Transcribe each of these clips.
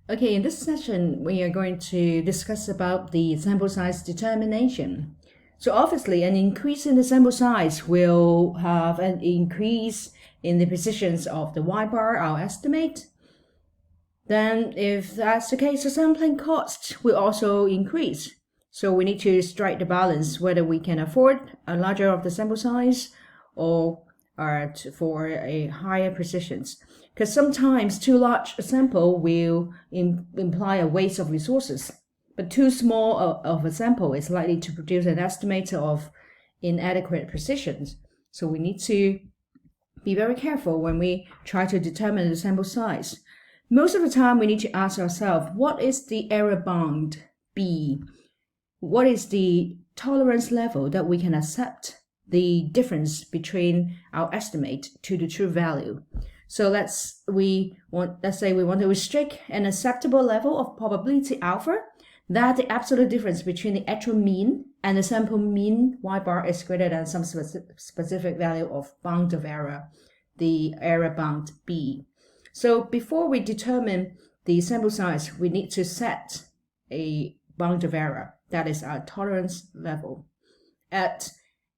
Okay, in this session, we are going to discuss about the sample size determination. So obviously, an increase in the sample size will have an increase in the precisions of the y-bar, our estimate. Then if that's the case, the sampling cost will also increase. So we need to strike the balance whether we can afford a larger of the sample size or for a higher precisions. Because sometimes too large a sample will imply a waste of resources, but too small of a sample is likely to produce an estimate of inadequate precisions. So we need to be very careful when we try to determine the sample size. Most of the time, we need to ask ourselves, what is the error bound B? What is the tolerance level that we can accept the difference between our estimate to the true value? So let's say we want to restrict an acceptable level of probability alpha that the absolute difference between the actual mean and the sample mean y-bar is greater than some specific value of bound of error, the error bound B. So before we determine the sample size, we need to set a bound of error, that is our tolerance level, at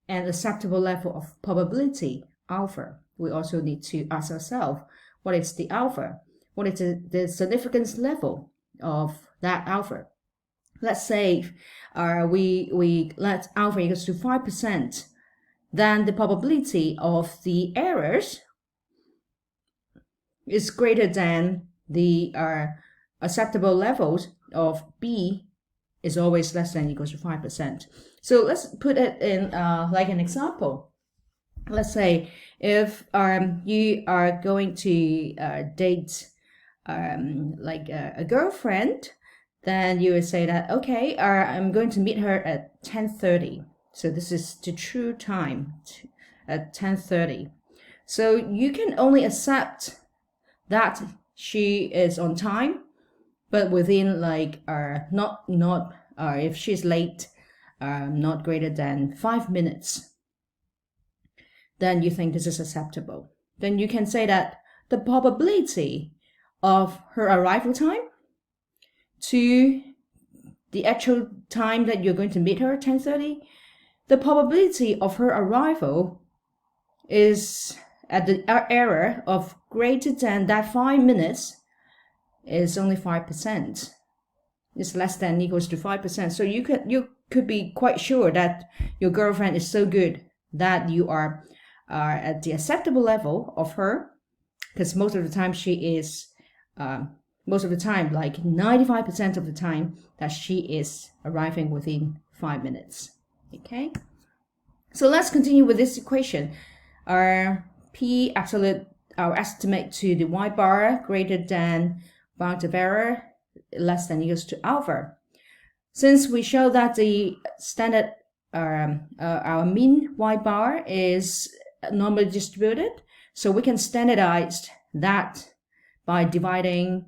an acceptable level of probability alpha. We also need to ask ourselves, what is the alpha? What is the significance level of that alpha? Let's say we let alpha equals to 5%, then the probability of the errors is greater than the acceptable levels of B is always less than equals to 5%. So let's put it in like an example. Let's say if you are going to date like a girlfriend, then you would say that, okay, I'm going to meet her at 10:30. So this is the true time at 10:30. So you can only accept that she is on time, but within like not if she's late, not greater than 5 minutes, then you think this is acceptable. Then you can say that the probability of her arrival time to the actual time that you're going to meet her, 10:30, the probability of her arrival is at the error of greater than that 5 minutes is only 5%. It's less than equals to 5%. So you could be quite sure that your girlfriend is so good that you are at the acceptable level of her, because most of the time she is most of the time, like 95% of the time, that she is arriving within 5 minutes. Okay, so let's continue with this equation. Our P absolute, our estimate to the y-bar greater than bound of error less than equals to alpha. Since we show that the standard our mean y-bar is normally distributed, so we can standardize that by dividing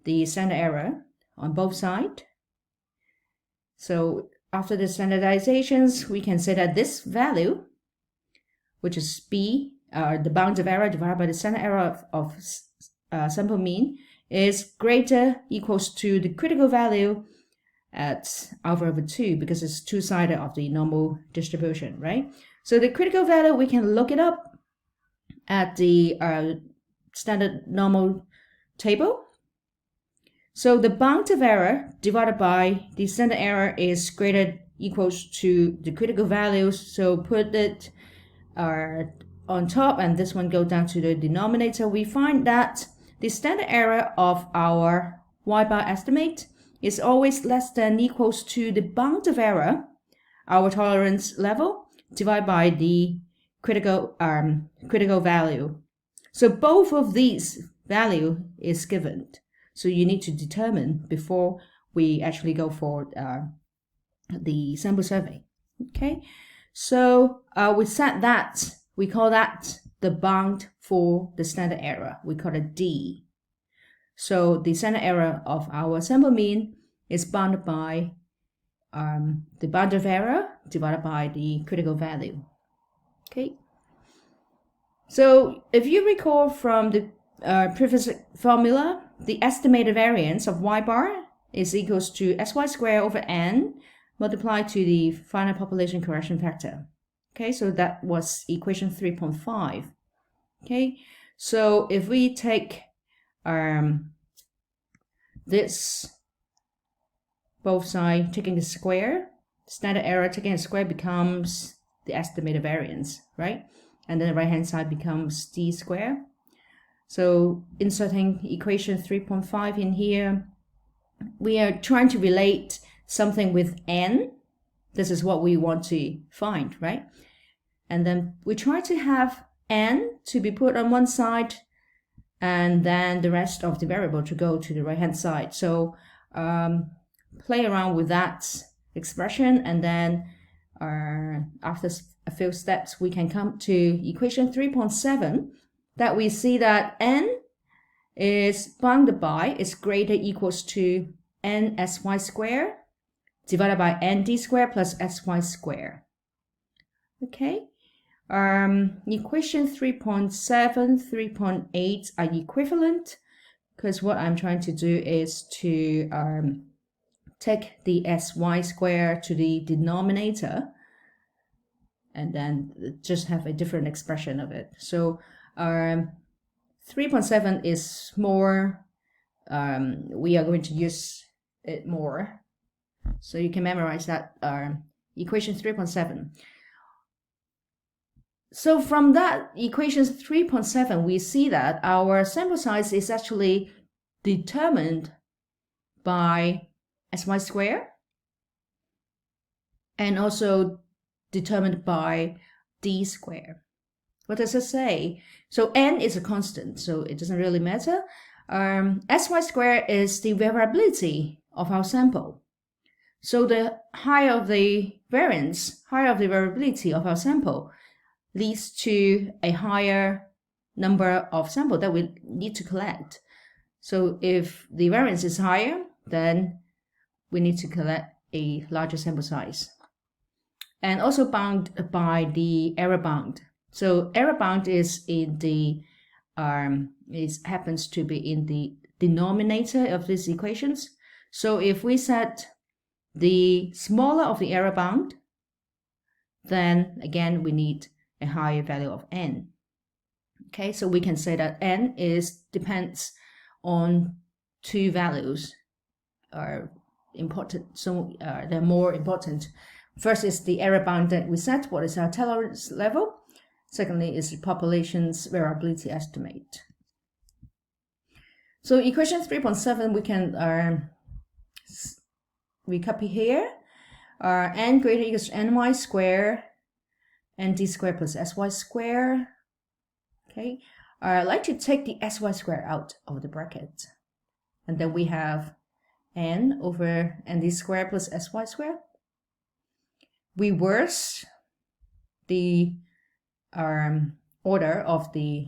the standard error on both sides. So after the standardizations, we can say that this value, which is B, the bound of error divided by the standard error of sample mean, is greater equals to the critical value at alpha over 2, because it's two-sided of the normal distribution, right? So the critical value, we can look it up at the standard normal table. So the bound of error divided by the standard error is greater equals to the critical values. So put it on top, and this one go down to the denominator. We find that the standard error of our y-bar estimate is always less than equals to the bound of error, our tolerance level, divided by the critical value. So both of these value is given. So you need to determine before we actually go for the sample survey. Okay, so we set that, we call that the bound for the standard error. We call it D. So the standard error of our sample mean is bounded by the bound of error divided by the critical value. Okay. So if you recall from the previous formula, the estimated variance of y bar is equals to sy squared over n multiplied to the final population correction factor. Okay, so that was equation 3.5. Okay, so if we take this both sides taking the square, standard error taking the square becomes the estimated variance, right? And then the right hand side becomes d squared. So inserting equation 3.5 in here, we are trying to relate something with n. This is what we want to find, right? And then we try to have n to be put on one side and then the rest of the variable to go to the right hand side. So play around with that expression, and then after a few steps we can come to equation 3.7 that we see that n is bounded by is greater equals to n sy squared divided by n d squared plus sy squared. Okay, equation 3.7, 3.8 are equivalent, because what I'm trying to do is to take the sy squared to the denominator and then just have a different expression of it. So 3.7 is more, we are going to use it more. So you can memorize that equation 3.7. So from that equation 3.7, we see that our sample size is actually determined by sy squared and also determined by d squared. What does it say? So n is a constant, so it doesn't really matter. Sy squared is the variability of our sample. So the higher of the variance, higher of the variability of our sample leads to a higher number of samples that we need to collect. So if the variance is higher, then we need to collect a larger sample size. And also bound by the error bound. So error bound is in the happens to be in the denominator of these equations. So if we set the smaller of the error bound, then again we need a higher value of n. Okay, so we can say that n depends on two values are important. So they're more important. First is the error bound that we set. What is our tolerance level? Secondly is the population's variability estimate. So equation 3.7 we can recopy here. N greater equals to ny squared and d squared plus sy squared. Okay, I'd like to take the sy squared out of the bracket, and then we have n over nd squared plus sy squared. Reverse the order of the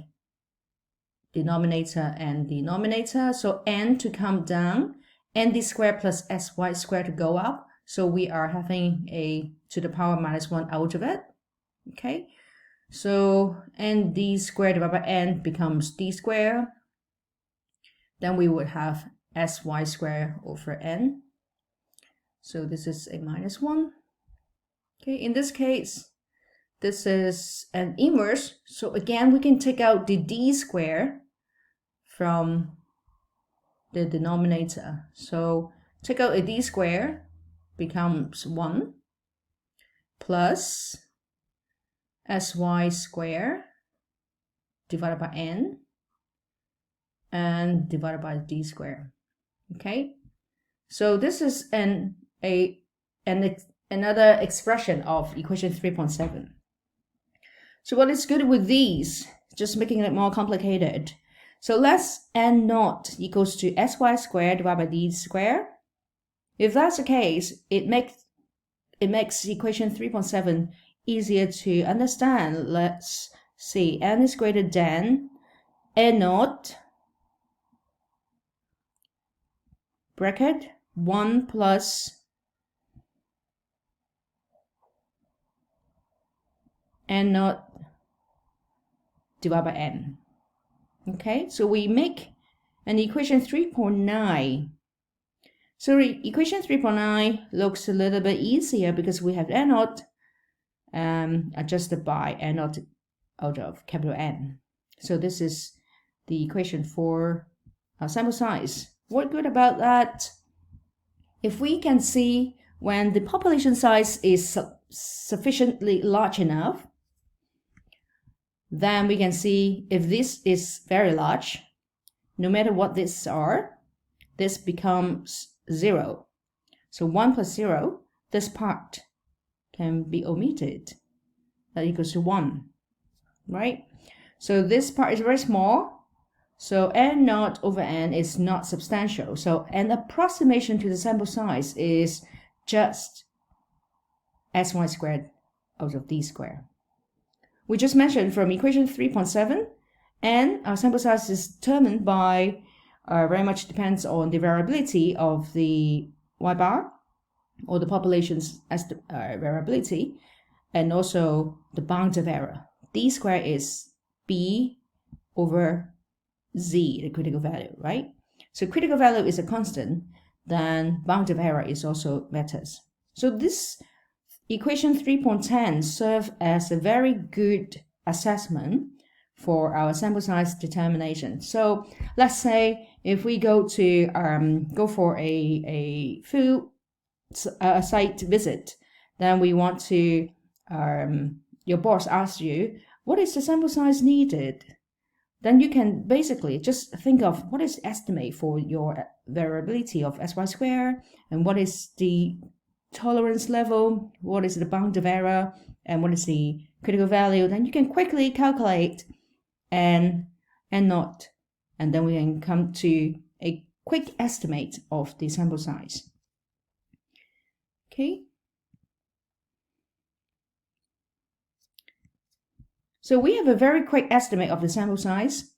denominator and denominator. So n to come down, nd squared plus sy squared to go up. So we are having a to the power -1 out of it. Okay, so nd squared divided by n becomes d squared. Then we would have sy squared over n. So this is a -1. Okay, in this case, this is an inverse. So again, we can take out the d squared from the denominator. So take out a d squared becomes 1 plus sy squared divided by n and divided by d squared. Okay, so this is another expression of equation 3.7. So what is good with these? Just making it more complicated. So let's n naught equals to sy squared divided by d squared. If that's the case, it makes equation 3.7 easier to understand. Let's see, n is greater than n naught bracket 1 plus n naught divided by n. Okay, so we make and equation 3.9. So equation 3.9 looks a little bit easier because we have N naught adjusted by N naught out of capital N. So this is the equation for our sample size. What good about that? If we can see when the population size is sufficiently large enough, then we can see if this is very large, no matter what these are, this becomes 0. So 1 plus 0, this part can be omitted. That equals to 1, right? So this part is very small. So N naught over N is not substantial. So an approximation to the sample size is just sy squared out of d squared. We just mentioned from equation 3.7, and our sample size is determined by, very much depends on the variability of the y bar, or the population's variability, and also the bound of error. D squared is B over Z, the critical value, right? So critical value is a constant, then bound of error is also matters. So this equation 3.10 serves as a very good assessment for our sample size determination. So let's say if we go to go for a field site visit, then we want to your boss asks you, what is the sample size needed? Then you can basically just think of what is the estimate for your variability of sy squared, and what is the tolerance level, what is the bound of error, and what is the critical value. Then you can quickly calculate N naught, and then we can come to a quick estimate of the sample size. Okay. So we have a very quick estimate of the sample size,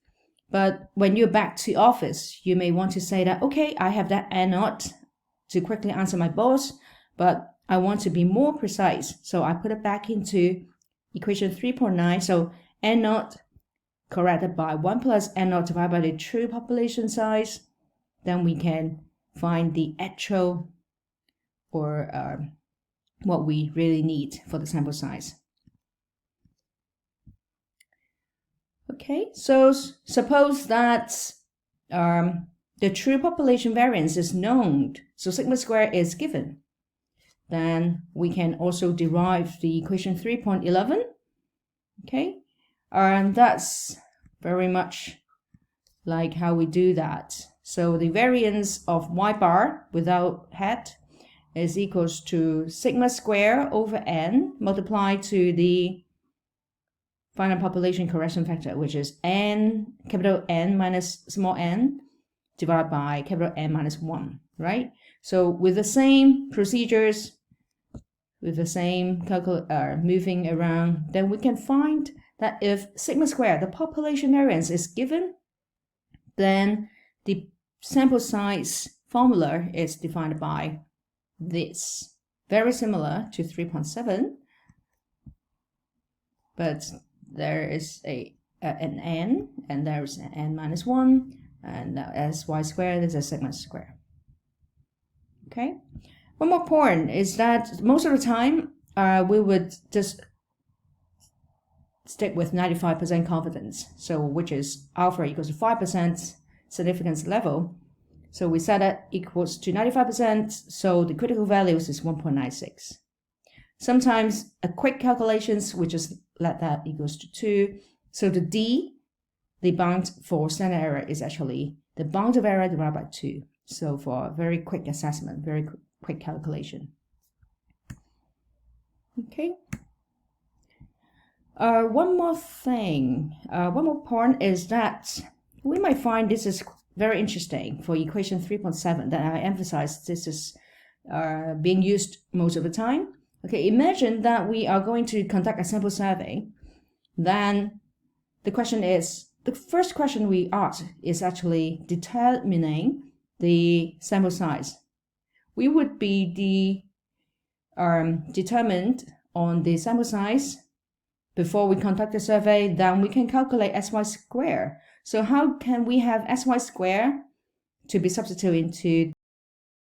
but when you're back to office, you may want to say that, okay, I have that N naught to quickly answer my boss, but I want to be more precise. So I put it back into equation 3.9. So N naught corrected by 1 plus N naught divided by the true population size. Then we can find the actual, or what we really need for the sample size. Okay, so suppose that the true population variance is known, so sigma squared is given. Then we can also derive the equation 3.11. Okay, and that's very much like how we do that. So the variance of y bar without hat is equals to sigma squared over n multiplied to the final population correction factor, which is n, capital N minus small n, divided by capital N minus 1, right? So with the same procedures, with the same moving around, then we can find that if sigma squared, the population variance, is given, then the sample size formula is defined by this. Very similar to 3.7, but there is an n, and there is an n minus 1, and sy squared is a sigma squared. Okay. One more point is that most of the time we would just stick with 95% confidence, so which is alpha equals to 5% significance level. So we set it equals to 95%, so the critical values is 1.96. Sometimes a quick calculations, we just let that equals to 2. So the D, the bound for standard error, is actually the bound of error divided by 2. So for a very quick assessment, very quick calculation. Okay. One more thing, one more point is that we might find this is very interesting for equation 3.7 that I emphasize this is being used most of the time. Okay, imagine that we are going to conduct a sample survey. Then the question is, the first question we ask is actually determining the sample size. We would be determined on the sample size before we conduct the survey, then we can calculate sy squared. So how can we have sy squared to be substituted into